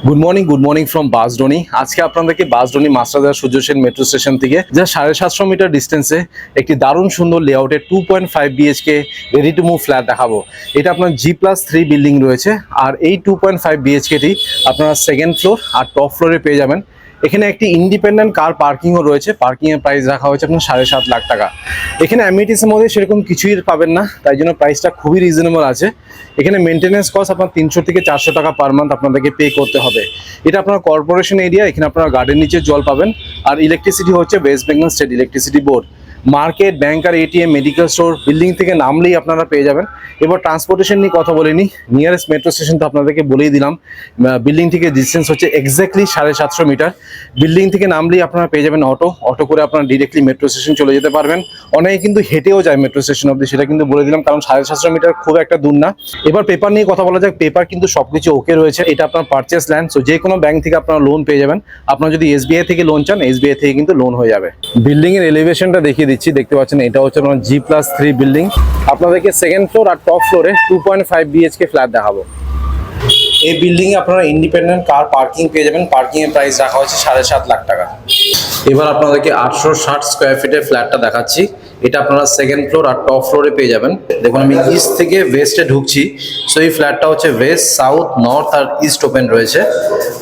Good morning from বাসডনি। আজকে আপনাদেরকে বাসডনি মাস্টারদার Surya Sen metro station থেকে যা 750 মিটার ডিস্টেন্সে একটি দারুণ সুন্দর লেআউটের 2.5 BHK ready to move flat দেখাবো। এটা আপনার G+3 বিল্ডিং রয়েছে, আর এই 2.5 বিএইচকেটি আপনারা সেকেন্ড ফ্লোর আর টপ ফ্লোরে পেয়ে যাবেন। এখানে একটি ইন্ডিপেন্ডেন্ট কার পার্কিংও রয়েছে। পার্কিংয়ের প্রাইস রাখা হয়েছে আপনার 7.5 লাখ টাকা। এখানে অ্যামিনিটিসের মধ্যে সেরকম কিছুই পাবেন না, তাই জন্য প্রাইসটা খুবই রিজনেবল আছে। এখানে মেনটেন্যান্স কস্ট আপনার 300 থেকে 400 টাকা পার মান্থ আপনাদেরকে পে করতে হবে। এটা আপনার কর্পোরেশন এরিয়া, এখানে আপনারা গার্ডেন নিচে জল পাবেন। আর ইলেকট্রিসিটি হচ্ছে West Bengal state electricity board. Market, bank আর এটিএম, মেডিকেল স্টোর বিল্ডিং থেকে নামলেই আপনারা পেয়ে যাবেন। এবার ট্রান্সপোর্টেশন নিয়ে কথা বলিনি, নিয়ারেস্ট মেট্রো স্টেশন তো আপনাদেরকে বলেই দিলাম। বিল্ডিং থেকে ডিস্টেন্স হচ্ছে এক্স্যাক্টলি 750 মিটার। বিল্ডিং থেকে নামলেই আপনারা পেয়ে যাবেন অটো করে আপনারা ডিরেক্টলি মেট্রো স্টেশন চলে যেতে পারবেন। অনেকে কিন্তু হেঁটেও যায় মেট্রো স্টেশন অবধি, সেটা কিন্তু বলে দিলাম, কারণ 750 মিটার খুব একটা দূর না। এবার পেপার নিয়ে কথা বলা যাক। পেপার কিন্তু সবকিছু ওকে রয়েছে। এটা আপনার পারচেস ল্যান্ড, সো যে কোনো ব্যাংক থেকে আপনারা লোন পেয়ে যাবেন। আপনারা যদি SBI থেকে লোন চান, SBI থেকে কিন্তু লোন হয়ে যাবে। বিল্ডিং এর এলিভেশনটা দেখিয়ে দিচ্ছি, দেখতে পাচ্ছেন এটা হচ্ছে আপনার G+3 বিল্ডিং। আপনাদেরকে সেকেন্ড ফ্লোর আর টপ ফ্লোরে 2.5 বিএইচকে ফ্ল্যাট দেখাবো। এই বিল্ডিং এ আপনারা ইন্ডিপেন্ডেন্ট কার পার্কিং পেয়ে যাবেন। পার্কিং এর প্রাইস রাখা হচ্ছে 7.5 লাখ টাকা। এবার আপনাদেরকে 860 স্কোয়ার ফিটের ফ্ল্যাটটা দেখাচ্ছি। এটা আপনারা সেকেন্ড ফ্লোর আর টপ ফ্লোরে পেয়ে যাবেন। দেখুন আমি ইস্ট থেকে ওয়েস্টে ঢুকছি, সো এই ফ্ল্যাটটা হচ্ছে ওয়েস্ট, সাউথ, নর্থ আর ইস্ট ওপেন রয়েছে।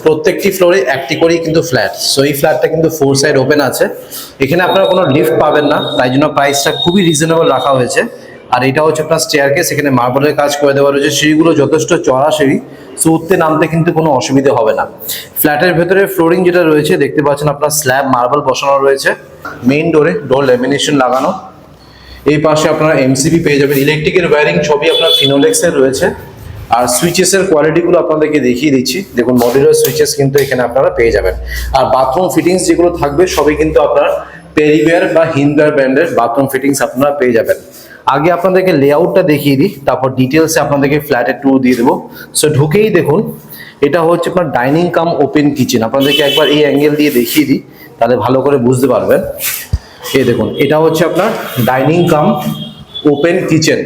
প্রত্যেকটি ফ্লোরে একটি করেই কিন্তু ফ্ল্যাট, সো এই ফ্ল্যাটটা কিন্তু 4 সাইড ওপেন আছে। এখানে আপনারা কোনো লিফট পাবেন না, তাই জন্য প্রাইসটা খুবই রিজনেবল রাখা হয়েছে। আর এটা হচ্ছে আপনার স্টেয়ারকেস, এখানে মার্বেলের কাজ করে দেওয়া রয়েছে। সিঁড়িগুলো যথেষ্ট চড়া সিঁড়ি, সো উঠতে নামতে কিন্তু কোনো অসুবিধা হবে না। ফ্ল্যাটের ভেতরে ফ্লোরিং যেটা রয়েছে দেখতে পাচ্ছেন আপনার স্ল্যাব মার্বেল বসানো রয়েছে। মেইন ডোরে ডোর ল্যামিনেশন লাগানো। এই পাশে আপনারা MCB পেয়ে যাবেন। ইলেকট্রিকের ওয়্যারিং সবই আপনার ফিনোলেক্সের রয়েছে। আর সুইচেসের কোয়ালিটিগুলো আপনাদেরকে দেখিয়ে দিচ্ছি। দেখুন মডিউলার সুইচেস কিন্তু এখানে আপনারা পেয়ে যাবেন। আর বাথরুম ফিটিংস যেগুলো থাকবে সবই কিন্তু আপনার পেরিওয়্যার বা হিন্দওয়্যার ব্র্যান্ডের বাথরুম ফিটিংস আপনারা পেয়ে যাবেন। আগে আপনাদেরকে লেআউটটা দেখিয়ে দিই, তারপর ডিটেলসে আপনাদেরকে ফ্ল্যাটের ট্যুর দিয়ে দেবো। সো ঢুকেই দেখুন এটা হচ্ছে আপনার ডাইনিং কাম ওপেন কিচেন। আপনাদেরকে একবার এই অ্যাঙ্গেল দিয়ে দেখিয়ে দিই, তাহলে ভালো করে বুঝতে পারবেন। এই দেখুন এটা হচ্ছে আপনার ডাইনিং কাম ওপেন কিচেন।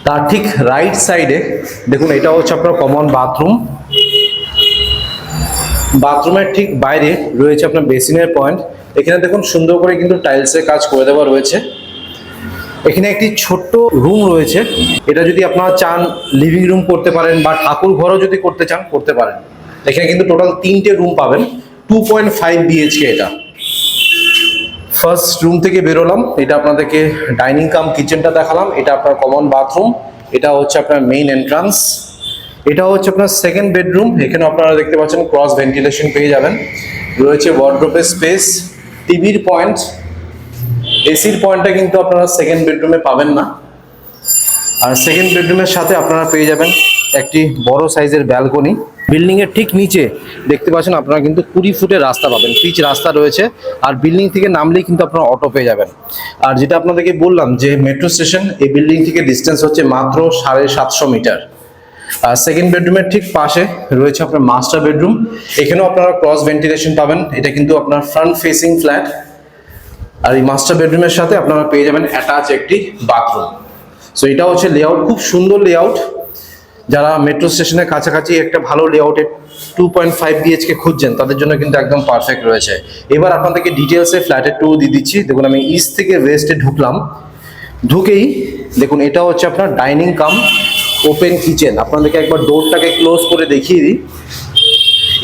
তার ঠিক রাইট সাইডে দেখুন এটা হচ্ছে আপনার কমন বাথরুম। বাথরুমের ঠিক বাইরে রয়েছে আপনার বেসিনের পয়েন্ট। এখানে দেখুন সুন্দর করে কিন্তু টাইলসের কাজ করে দেওয়া রয়েছে। এখানে একটি ছোট্ট রুম রয়েছে, এটা যদি আপনারা চান লিভিং রুম করতে পারেন বা ঠাকুর ঘরও যদি করতে চান করতে পারেন। এখানে কিন্তু টোটাল 3টে রুম পাবেন। 2.5 বিএইচকে এটা। ফার্স্ট রুম থেকে বেরোলাম, এটা আপনাদেরকে ডাইনিং কাম কিচেনটা দেখালাম। এটা আপনার কমন বাথরুম, এটা হচ্ছে আপনার মেইন এন্ট্রান্স। এটা হচ্ছে আপনার সেকেন্ড বেডরুম। এখানে আপনারা দেখতে পাচ্ছেন ক্রস ভেন্টিলেশন পেয়ে যাবেন। রয়েছে ওয়ার্ড্রোবের স্পেস, টিভির পয়েন্ট। এসির পয়েন্টটা কিন্তু আপনারা সেকেন্ড বেডরুমে পাবেন না। আর সেকেন্ড বেডরুমের সাথে আপনারা পেয়ে যাবেন একটি বড় সাইজের ব্যালকনি। বিল্ডিং এর ঠিক নিচে দেখতে পাচ্ছেন আপনারা কিন্তু 20 ফুটের রাস্তা পাবেন, পিচ রাস্তা রয়েছে। আর বিল্ডিং থেকে নামলেই কিন্তু আপনারা অটো পেয়ে যাবেন। আর যেটা আপনাদেরকে বললাম যে মেট্রো স্টেশন, এই বিল্ডিং থেকে ডিস্টেন্স হচ্ছে মাত্র 750 মিটার। আর সেকেন্ড বেডরুমের ঠিক পাশে রয়েছে আপনার মাস্টার বেডরুম। এখানেও আপনারা ক্রস ভেন্টিলেশন পাবেন। এটা কিন্তু আপনার ফ্রন্ট ফেসিং ফ্ল্যাট। আর এই মাস্টার বেডরুমের সাথে আপনারা পেয়ে যাবেন অ্যাটাচ একটি বাথরুম। সো এটা হচ্ছে লেআউট, খুব সুন্দর লেআউট। যারা মেট্রো স্টেশনের কাছাকাছি একটা ভালো লেআউটে 2.5 বিএইচকে খুঁজছেন তাদের জন্য কিন্তু একদম পারফেক্ট রয়েছে। এবার আপনাদেরকে ডিটেলসে ফ্ল্যাটের ট্যুর দিয়ে দিচ্ছি। দেখুন আমি ইস্ট থেকে ওয়েস্টে ঢুকলাম। ঢুকেই দেখুন এটা হচ্ছে আপনার ডাইনিং কাম ওপেন কিচেন। আপনাদেরকে একবার ডোরটাকে ক্লোজ করে দেখিয়ে দিই।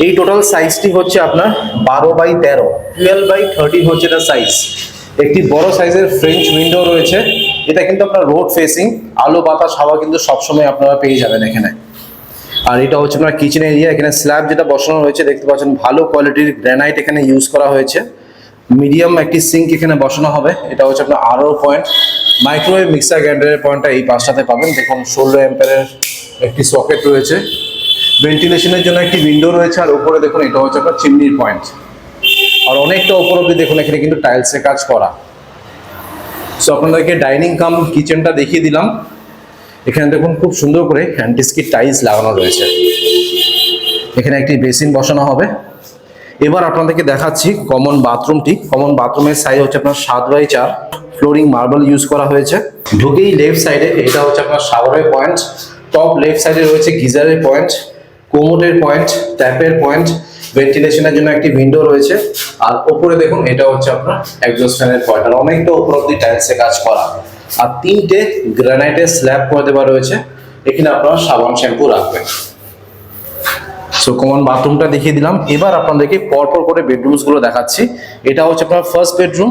এই টোটাল সাইজটি হচ্ছে আপনার 12x13, 12x13 হচ্ছে এটা সাইজ। একটি বড় সাইজের ফ্রেঞ্চ উইন্ডো রয়েছে। এটা কিন্তু আপনার রোড ফেসিং, আলো বাতাস হাওয়া কিন্তু সবসময় আপনারা পেয়ে যাবেন এখানে। আর এটা হচ্ছে আপনার কিচেন এরিয়া। এখানে স্ল্যাব যেটা বসানো হয়েছে দেখতে পাচ্ছেন ভালো কোয়ালিটির গ্রানাইট এখানে ইউজ করা হয়েছে। মিডিয়াম একটি সিঙ্ক এখানে বসানো হবে। এটা হচ্ছে আপনার আরও পয়েন্ট। মাইক্রোওয়েভ মিক্সার গ্রাইন্ডারের পয়েন্টটা এই পাশটাতে পাবেন। দেখুন 16 অ্যাম্পিয়ারের একটি সকেট রয়েছে। ভেন্টিলেশনের জন্য একটি উইন্ডো রয়েছে। আর উপরে দেখুন এটা হচ্ছে আপনার চিমনির পয়েন্ট। আর অনেকটা উপর অব্দি দেখুন এখানে কিন্তু টাইলসের কাজ করা। সো আপনাদেরকে ডাইনিং কাম কিচেনটা দেখিয়ে দিলাম। এখানে দেখুন খুব সুন্দর করে অ্যান্টিস্কিড টাইলস লাগানো রয়েছে। এখানে একটি বেসিন বসানো হবে। এবার আপনাদেরকে দেখাচ্ছি কমন বাথরুমটি। কমন বাথরুমের সাইজ হচ্ছে আপনার 7x4। ফ্লোরিং মার্বেল ইউজ করা হয়েছে। ঢুকেই লেফট সাইডে এটা হচ্ছে আপনার শাওয়ারের পয়েন্ট। টপ লেফট সাইডে রয়েছে গিজারের পয়েন্ট। কোমোডের পয়েন্ট, ট্যাপের পয়েন্ট, ভেন্টিলেশনের জন্য একটি উইন্ডো রয়েছে। আর উপরে দেখুন এটা হচ্ছে আপনার এক্সস্ট ফ্যানের পয়েন্ট, আর অনেকটা উপর অব্দি টাইলসে কাজ করা। আর 3টে গ্রানাইটের স্ল্যাব করে দেওয়া রয়েছে। এখানে আপনারা সাবান শ্যাম্পু রাখবেন। সো কমন বাথরুমটা দেখিয়ে দিলাম। এবার আপনাদেরকে পরপর করে বেডরুমস গুলো দেখাচ্ছি। এটা হচ্ছে আপনার ফার্স্ট বেডরুম,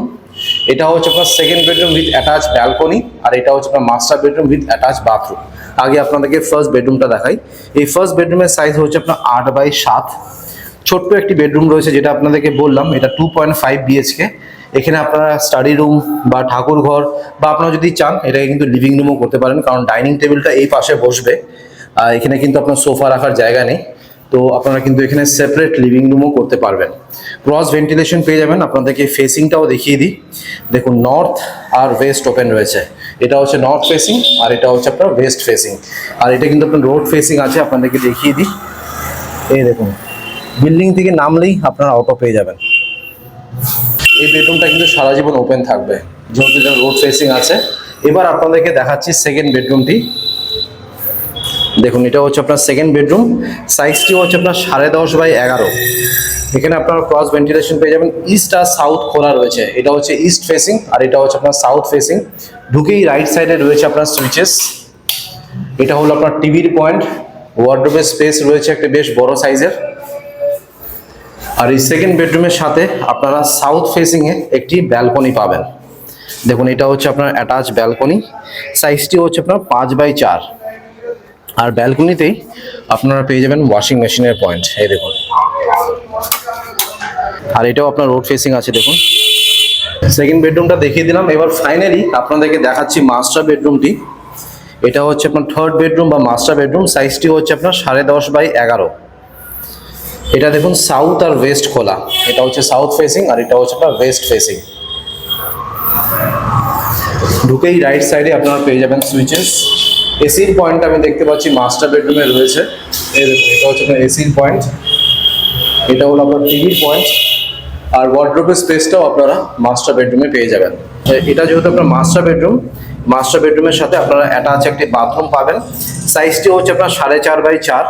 এটা হচ্ছে আপনার second bedroom with attach balcony, আর এটা হচ্ছে আপনার master bedroom with attach bathroom. আগে আপনাদেরকে ফার্স্ট বেডরুমটা দেখাই। এই ফার্স্ট বেডরুমের সাইজ হচ্ছে আপনার 8x7। ছোট্ট একটি বেডরুম রয়েছে, যেটা আপনাদেরকে বললাম এটা 2.5 বিএইচকে। এখানে আপনারা স্টাডি রুম বা ঠাকুর ঘর, বা আপনারা যদি চান এটাকে কিন্তু লিভিং রুমও করতে পারেন, কারণ ডাইনিং টেবিলটা এই পাশে বসবে। আর এখানে কিন্তু আপনার সোফা রাখার জায়গা নেই, তো আপনারা কিন্তু এখানে সেপারেট লিভিং রুমও করতে পারবেন। ক্রস ভেন্টিলেশন পেয়ে যাবেন। আপনাদেরকে ফেসিংটাও দেখিয়ে দিই। দেখুন নর্থ আর ওয়েস্ট ওপেন রয়েছে। এটা হচ্ছে নর্থ ফেসিং আর এটা হচ্ছে আপনার ওয়েস্ট ফেসিং। আর এটা কিন্তু আপনার রোড ফেসিং আছে, আপনাদেরকে দেখিয়ে দিই। এই দেখুন বিল্ডিং থেকে নামলেই আপনারা অটো পেয়ে যাবেন। এই বেডরুমটা কিন্তু সারা জীবন ওপেন থাকবে, যেহেতু এটা রোড ফেসিং আছে। এবার আপনাদেরকে দেখাচ্ছি সেকেন্ড বেডরুমটি। দেখুন এটা হচ্ছে আপনার সেকেন্ড বেডরুম। সাইজটি হচ্ছে আপনার 10.5x11। এখানে আপনারা ক্রস ভেন্টিলেশন পেয়ে যাবেন। ইস্ট আর সাউথ খোলা রয়েছে। এটা হচ্ছে ইস্ট ফেসিং আর এটা হচ্ছে আপনার সাউথ ফেসিং। ঢুকেই রাইট সাইডে রয়েছে আপনার সুইচেস। এটা হলো আপনার টিভির পয়েন্ট। ওয়ার্ডরোবের স্পেস রয়েছে একটা বেশ বড় সাইজের। আর এই সেকেন্ড বেডরুমের সাথে আপনারা সাউথ ফেসিং এ একটি ব্যালকনি পাবেন। দেখুন এটা হচ্ছে আপনার অ্যাটাচ ব্যালকনি। সাইজটি হচ্ছে আপনার 5x4। আর ব্যালকনিতেই আপনারা পেয়ে যাবেন ওয়াশিং মেশিনের পয়েন্ট। এই দেখুন, আর এটাও আপনার রোড ফেসিং আছে। দেখুন সেকেন্ড বেডরুমটা দেখিয়ে দিলাম। এবার ফাইনালি আপনাদেরকে দেখাচ্ছি মাস্টার বেডরুমটি। এটা হচ্ছে আপনার থার্ড বেডরুম বা মাস্টার বেডরুম। সাইজটি হচ্ছে আপনার 10.5x11। এটা দেখুন সাউথ আর ওয়েস্ট খোলা। এটা হচ্ছে সাউথ ফেসিং আর এটা হচ্ছে আপনার ওয়েস্ট ফেসিং। ঢুকেই রাইট সাইডে আপনারা পেয়ে যাবেন সুইচেস। এসির পয়েন্ট আমি দেখতে পাচ্ছি মাস্টার বেডরুমে রয়েছে। এই দেখুন এটা হচ্ছে আপনার এসির পয়েন্ট। এটা হলো আপনার টিভির পয়েন্ট। আর ওয়ার্ডরোবের স্পেসটাও আপনারা মাস্টার বেডরুমে পেয়ে যাবেন। এটা যেহেতু আপনার মাস্টার বেডরুম, মাস্টার বেডরুমের সাথে আপনারা অ্যাটাচ একটি বাথরুম পাবেন। সাইজটি হচ্ছে আপনার 4.5x4।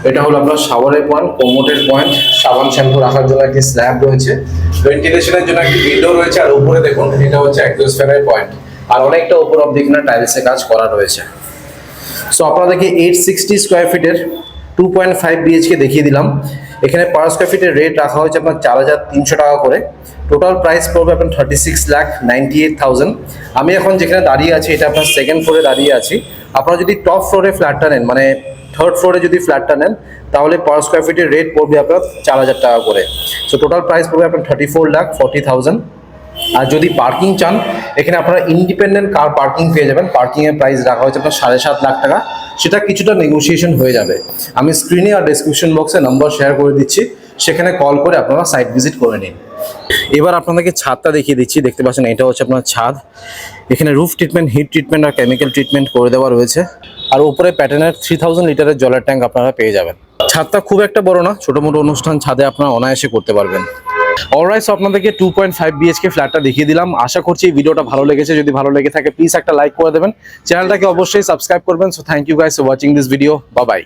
এটা হলো আপনার শাওয়ারের পয়েন্ট, কোমোডের পয়েন্ট, সাবান শ্যাম্পু রাখার জন্য একটি স্ল্যাব রয়েছে, ভেন্টিলেশনের জন্য একটি উইন্ডো রয়েছে। আর উপরে দেখুন এটা হচ্ছে এক্সস্ট ফ্যানের পয়েন্ট। আর অনেকটা উপর অব্দি এখানে টাইলসে কাজ করা রয়েছে। সো আপনাদেরকে 860 স্কোয়ার ফিটের 2.5 বিএইচকে দেখিয়ে দিলাম। এখানে পার স্কোয়ার ফিটের রেট রাখা হয়েছে আপনার 4,300 টাকা করে। টোটাল প্রাইস পড়বে আপনার 36,98,000। আমি এখন যেখানে দাঁড়িয়ে আছি এটা আপনার সেকেন্ড ফ্লোরে দাঁড়িয়ে আছি। আপনারা যদি টপ ফ্লোরে ফ্ল্যাটটা নেন, মানে থার্ড ফ্লোরে যদি ফ্ল্যাটটা নেন, তাহলে পার স্কোয়ার ফিটের রেট পড়বে আপনার 4,000 টাকা করে। সো টোটাল প্রাইস পড়বে আপনার 34,40,000। আর যদি পার্কিং চান, এখানে আপনারা ইন্ডিপেন্ডেন্ট কার পার্কিং পেয়ে যাবেন। পার্কিং এর প্রাইস রাখা হয়েছে আপনার 7.5 লাখ টাকা। সেটা কিছুটা নেগোসিয়েশন হয়ে যাবে। আমি স্ক্রিনে আর ডেসক্রিপশন বক্সে নাম্বার শেয়ার করে দিচ্ছি, সেখানে কল করে আপনারা সাইট ভিজিট করে নিন। এবার আপনাদেরকে ছাদটা দেখিয়ে দিচ্ছি। দেখতে পাচ্ছেন এটা হচ্ছে আপনার ছাদ। এখানে রুফ ট্রিটমেন্ট, হিট ট্রিটমেন্ট আর কেমিক্যাল ট্রিটমেন্ট করে দেওয়া রয়েছে। আর উপরে প্যাটার্নের 3000 লিটারের জলের ট্যাঙ্ক আপনারা পেয়ে যাবেন। ছাদটা খুব একটা বড় না, ছোট মোটো অনুষ্ঠান ছাদে আপনারা অনায়াসে করতে পারবেন। অলরাইট, আপনাদেরকে 2.5 বিএইচকে ফ্ল্যাটটা দেখিয়ে দিলাম। আশা করছি এই ভিডিওটা ভালো লেগেছে। যদি ভালো লেগে থাকে প্লিজ একটা লাইক করে দেবেন, চ্যানেলটাকে অবশ্যই সাবস্ক্রাইব করবেন। So thank you guys for watching this video. Bye by.